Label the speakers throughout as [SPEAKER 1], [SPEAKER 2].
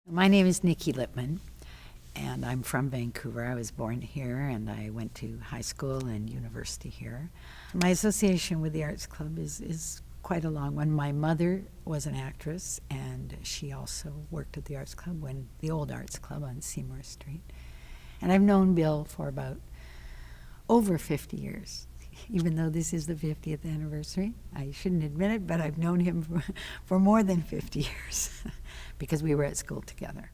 [SPEAKER 1] My name is Nicola Lipman, and I'm from Vancouver. I was born here, and I went to high school and university here. My association with the Arts Club is quite a long one. My mother was an actress, and she also worked at the Arts Club, the old Arts Club on Seymour Street. And I've known Bill for about over 50 years. Even though this is the 50th anniversary. I shouldn't admit it, but I've known him for more than 50 years because we were at school together.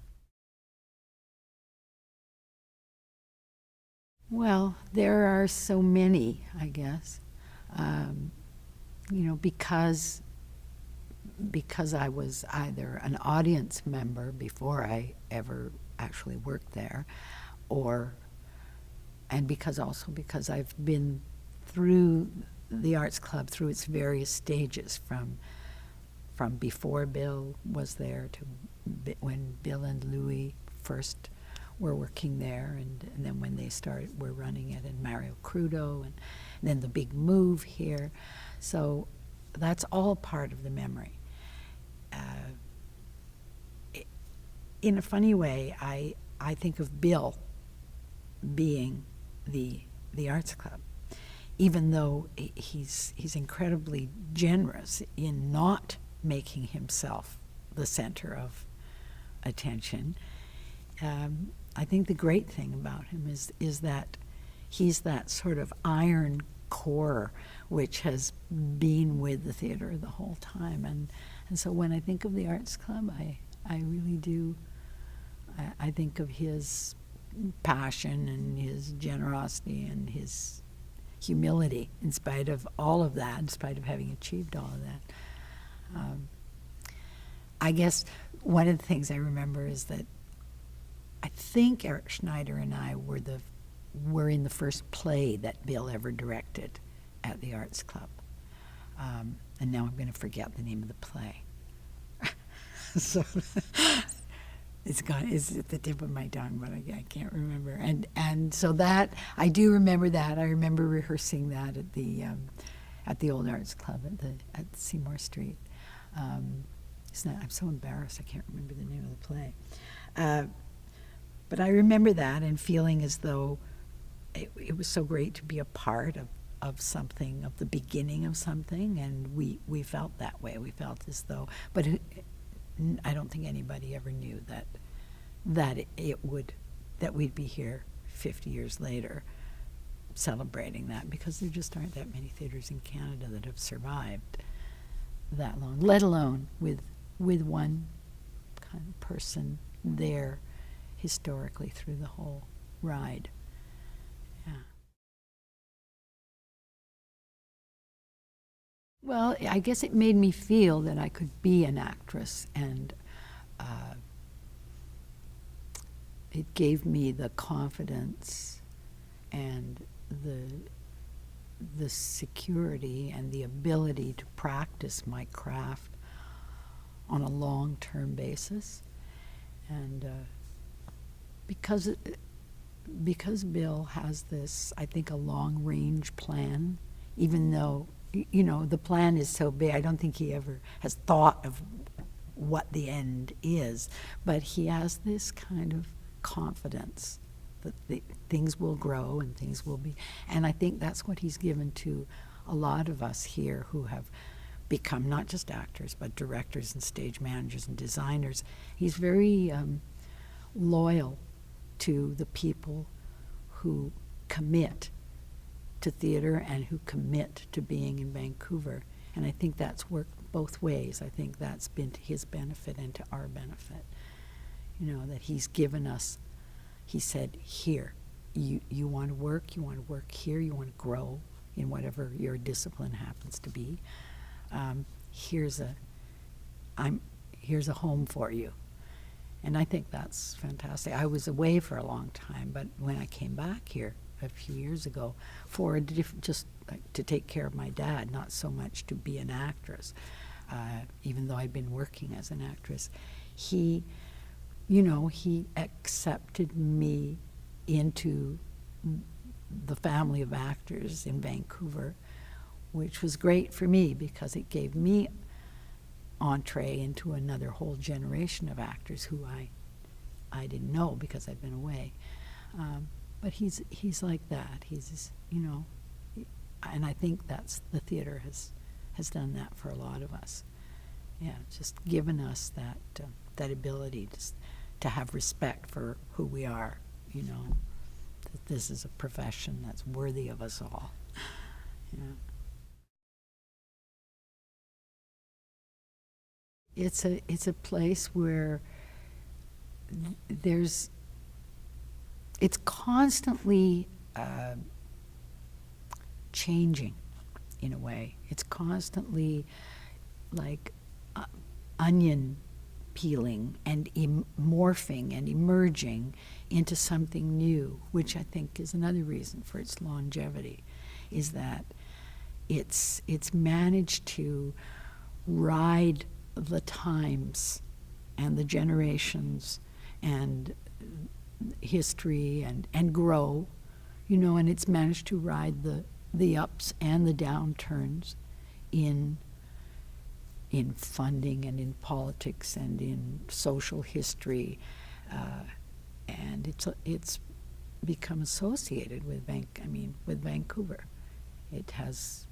[SPEAKER 1] Well, there are so many, I guess. Because I was either an audience member before I ever actually worked there, and because I've been through the Arts Club, through its various stages, from before Bill was there to when Bill and Louis first were working there, and then when they were running it, and Mario Crudo, and then the big move here. So that's all part of the memory. In a funny way, I think of Bill being the Arts Club, even though he's incredibly generous in not making himself the center of attention. I think the great thing about him is that he's that sort of iron core which has been with the theater the whole time. And so when I think of the Arts Club, I really do. I think of his passion and his generosity and his humility in spite of all of that, in spite of having achieved all of that. I guess one of the things I remember is that I think Eric Schneider and I were in the first play that Bill ever directed at the Arts Club. And now I'm going to forget the name of the play. So it's at the tip of my tongue, but I can't remember. And so that, I do remember that. I remember rehearsing that at the old Arts Club at Seymour Street. I'm so embarrassed I can't remember the name of the play. But I remember that and feeling as though it was so great to be a part of something, of the beginning of something, and we felt that way. We felt as though, but I don't think anybody ever knew that we'd be here 50 years later celebrating that, because there just aren't that many theaters in Canada that have survived that long, let alone with one kind of person there historically through the whole ride. Yeah. Well, I guess it made me feel that I could be an actress, and it gave me the confidence and the security and the ability to practice my craft on a long-term basis. And because Bill has this, I think, a long-range plan, even though, the plan is so big, I don't think he ever has thought of what the end is, but he has this kind of confidence that things will grow and things will be, and I think that's what he's given to a lot of us here who have become not just actors, but directors and stage managers and designers. He's very loyal to the people who commit to theater and who commit to being in Vancouver. And I think that's worked both ways. I think that's been to his benefit and to our benefit. That he's given us, he said, here, you want to work here, you want to grow in whatever your discipline happens to be. Here's a home for you. And I think that's fantastic. I was away for a long time, but when I came back here a few years ago just to take care of my dad, not so much to be an actress, even though I'd been working as an actress, he accepted me into the family of actors in Vancouver, which was great for me because it gave me entree into another whole generation of actors who I I didn't know because I've been away. But he's like that. He's, and I think that's the theater has done that for a lot of us. Yeah, just given us that ability to have respect for who we are. That this is a profession that's worthy of us all. Yeah. It's a place where it's constantly changing in a way. It's constantly like onion peeling and morphing and emerging into something new, which I think is another reason for its longevity, is that it's managed to ride the times and the generations and history and grow, and it's managed to ride the ups and the downturns in funding and in politics and in social history, and it's become associated with Vancouver. It has,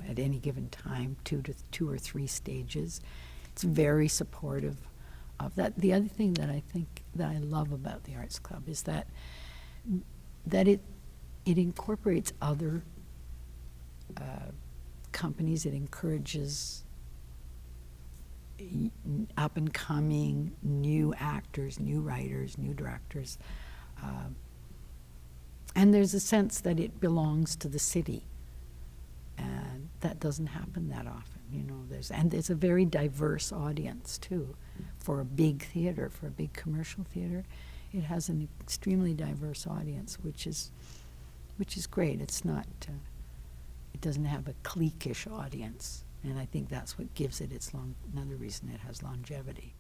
[SPEAKER 1] at any given time, two or three stages. It's very supportive of that. The other thing that I think that I love about the Arts Club is that it incorporates other companies. It encourages up and coming new actors, new writers, new directors, and there's a sense that it belongs to the city, and that doesn't happen that often. There's a very diverse audience too. For a big theater, for a big commercial theater, it has an extremely diverse audience, which is great. It's not. It doesn't have a cliquish audience, and I think that's what gives it another reason it has longevity.